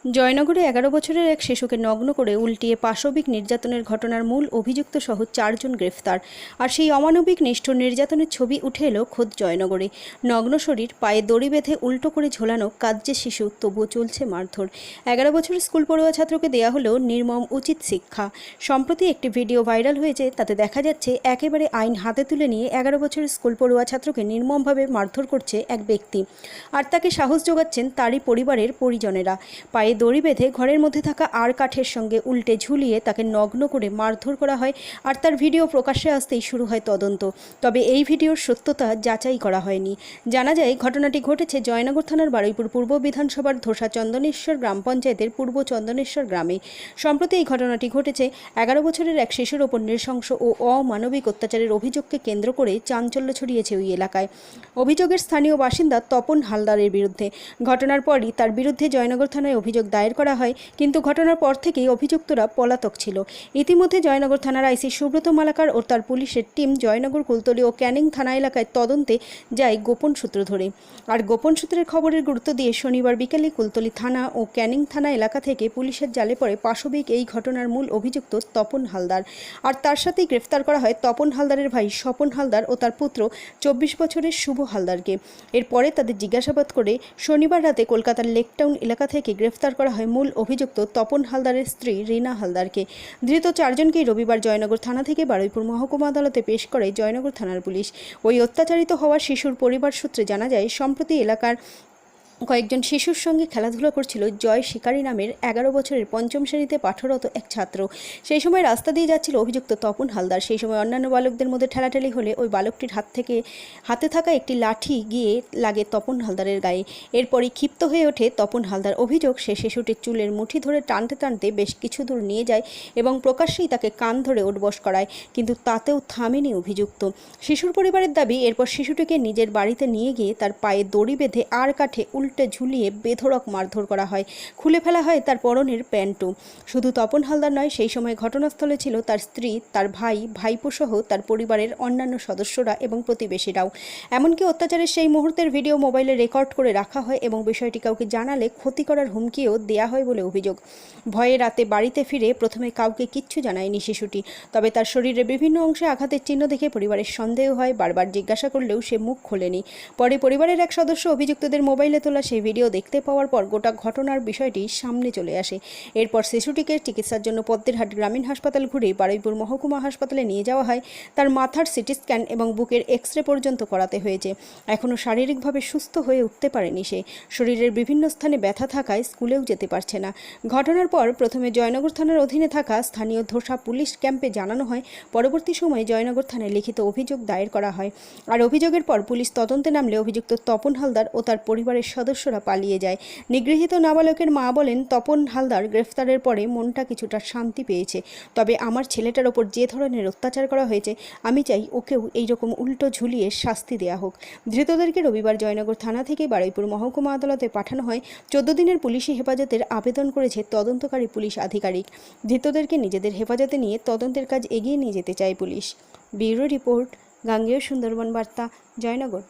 জয়নগরে ১১ বছরের এক শিশুকে নগ্ন করে উল্টিয়ে পাশবিক নির্যাতনের ঘটনার মূল অভিযুক্ত সহ ৪ জন গ্রেফতার। আর সেই অমানবিক নিষ্ঠুর নির্যাতনের ছবি উঠে এলো খোদ জয়নগরে। নগ্ন শরীর, পায়ে দড়ি বেঁধে উল্টো করে ঝোলানো কাজ্যে শিশু, তবুও চলছে মারধর। ১১ বছরের স্কুল পড়ুয়া ছাত্রকে দেয়া হলো নির্মম উচিত শিক্ষা। সম্প্রতি একটি ভিডিও ভাইরাল হয়েছে, তাতে দেখা যাচ্ছে একেবারে আইন হাতে তুলে নিয়ে ১১ বছরের স্কুল পড়ুয়া ছাত্রকে নির্মমভাবে মারধর করছে এক ব্যক্তি, আর তাকে সাহস যোগাচ্ছেন তারই পরিবারের পরিজনেরা। পায়ে দড়ি বেঁধে ঘরের মধ্যে থাকা আর কাঠের সঙ্গে উল্টে ঝুলিয়ে তাকে নগ্ন করে মারধর করা হয়, আর তার ভিডিও প্রকাশ্যে আসতেই শুরু হয় তদন্ত। তবে এই ভিডিওর সত্যতা যাচাই করা হয়নি। জানা যায়, ঘটনাটি ঘটেছে জয়নগর থানার বারুইপুর পূর্ব বিধানসভার ধোসা চন্দনেশ্বর গ্রাম পঞ্চায়েতের পূর্ব চন্দনেশ্বর গ্রামে। সম্প্রতি এই ঘটনাটি ঘটেছে ১১ বছরের এক শিশুর ওপর নৃশংস ও অমানবিক অত্যাচারের অভিযোগকে কেন্দ্র করে চাঞ্চল্য ছড়িয়েছে ওই এলাকায়। অভিযোগের স্থানীয় বাসিন্দা তপন হালদারের বিরুদ্ধে। ঘটনার পরই তার বিরুদ্ধে জয়নগর থানায় অভিযোগ দায়ের করা হয়, কিন্তু ঘটনার পর থেকেই অভিযুক্তরা পলাতক ছিল। ইতিমধ্যে জয়নগর থানার আইসি সুব্রত মালাকার ও তার পুলিশের টিম জয়নগর, কুলতলি ও ক্যানিং থানা এলাকায় তদন্তে যায় গোপন সূত্র ধরে। আর গোপন সূত্রের খবরের গুরুত্ব দিয়ে শনিবার বিকেলে কুলতলি থানা ও ক্যানিং থানা এলাকা থেকে পুলিশের জালে পড়ে পাশবিক এই ঘটনার মূল অভিযুক্ত তপন হালদার। আর তার সাথেই গ্রেফতার করা হয় তপন হালদারের ভাই স্বপন হালদার ও তার পুত্র ২৪ বছরের শুভ হালদারকে। এরপরে তাদের জিজ্ঞাসাবাদ করে শনিবার রাতে কলকাতার লেকটাউন এলাকা থেকে গ্রেফতার করা হয় মূল অভিযুক্ত তপন হালদারের স্ত্রী রীনা হালদারকে। ধৃত ৪ জনকেই রবিবার জয়নগর থানা থেকে বারুইপুর মহকুমা আদালতে পেশ করে জয়নগর থানার পুলিশ। ওই অত্যাচারিত হওয়া শিশুর পরিবার সূত্রে জানা যায়, সম্প্রতি এলাকার কয়েকজন শিশুর সঙ্গে খেলাধুলা করছিল জয় শিকারী নামের ১১ বছরের পঞ্চম শ্রেণীতে পাঠরত এক ছাত্র। সেই সময় রাস্তা দিয়ে যাচ্ছিল অভিযুক্ত তপন হালদার। সেই সময় অন্যান্য বালকদের মধ্যে ঠেলাঠেলি হলে ওই বালকটির হাতে থাকা একটি লাঠি গিয়ে লাগে তপন হালদারের গায়ে। এরপরই ক্ষিপ্ত হয়ে ওঠে তপন হালদার। অভিযোগ, সে শিশুটির চুলের মুঠি ধরে টানতে টানতে বেশ কিছু দূর নিয়ে যায় এবং প্রকাশ্যেই তাকে কান ধরে ওঠবস করায়, কিন্তু তাতেও থামেনি অভিযুক্ত। শিশুর পরিবারের দাবি, এরপর শিশুটিকে নিজের বাড়িতে নিয়ে গিয়ে তার পায়ে দড়ি বেঁধে আর কাঠে উল্টে ঝুলিয়ে বেধড়ক মারধর করা হয়। খুলে ফেলা হয় তার পরনের প্যান্টও। শুধু তপন হালদার নয়, সেই সময় ঘটনাস্থলে ছিল তার স্ত্রী, তার ভাই, ভাইপো সহ তার পরিবারের অন্যান্য সদস্যরা এবং প্রতিবেশীরাও। এমনকি অত্যাচারের সেই মুহূর্তের ভিডিও মোবাইলে রেকর্ড করে রাখা হয় এবং বিষয়টি কাউকে জানালে ক্ষতি করার হুমকিও দেয়া হয় বলে অভিযোগ। ভয়ে রাতে বাড়িতে ফিরে প্রথমে কাউকে কিচ্ছু জানায়নি শিশুটি। তবে তার শরীরে বিভিন্ন অংশে আঘাতের চিহ্ন দেখে পরিবারের সন্দেহ হয়। বারবার জিজ্ঞাসা করলেও সে মুখ খোলেনি। পরে পরিবারের এক সদস্য অভিযুক্তদের মোবাইলে তোলা সেই ভিডিও দেখতে পাওয়ার পর গোটা ঘটনার বিষয়টি সামনে চলে আসে। এরপর শিশুটিকে চিকিৎসার জন্য পদ্মেরহাট গ্রামীণ হাসপাতাল ঘুরে বারুইপুর মহকুমা হাসপাতালে নিয়ে যাওয়া হয়। তার মাথার সিটি স্ক্যান এবং বুকের এক্স-রে পর্যন্ত করাতে হয়েছে। এখনও শারীরিকভাবে সুস্থ হয়ে উঠতে পারেনি সে। শরীরের বিভিন্ন স্থানে ব্যথা থাকায় স্কুলেও যেতে পারছে না। ঘটনার পর প্রথমে জয়নগর থানার অধীনে থাকা স্থানীয় ধোসা পুলিশ ক্যাম্পে জানানো হয়। পরবর্তী সময়ে জয়নগর থানায় লিখিত অভিযোগ দায়ের করা হয়। আর অভিযোগের পর পুলিশ তদন্তে নামলে অভিযুক্ত তপন হালদার ও তার পরিবারের সদস্যরা পালিয়ে যায়। নিগৃহীত নাবালকের মা বলেন, তপন হালদার গ্রেফতারের পরে মনটা কিছুটা শান্তি পেয়েছে। তবে আমার ছেলেটার ওপর যে ধরনের অত্যাচার করা হয়েছে, আমি চাই ওকেও এইরকম উল্টো ঝুলিয়ে শাস্তি দেওয়া হোক। ধৃতদেরকে রবিবার জয়নগর থানা থেকে বারুইপুর মহকুমা আদালতে পাঠানো হয়। ১৪ দিনের পুলিশি হেফাজতের আবেদন করেছে তদন্তকারী পুলিশ আধিকারিক। ধৃতদেরকে নিজেদের হেফাজতে নিয়ে তদন্তের কাজ এগিয়ে নিয়ে যেতে চায় পুলিশ। ব্যুরো রিপোর্ট, গাঙ্গেয় সুন্দরবন বার্তা, জয়নগর।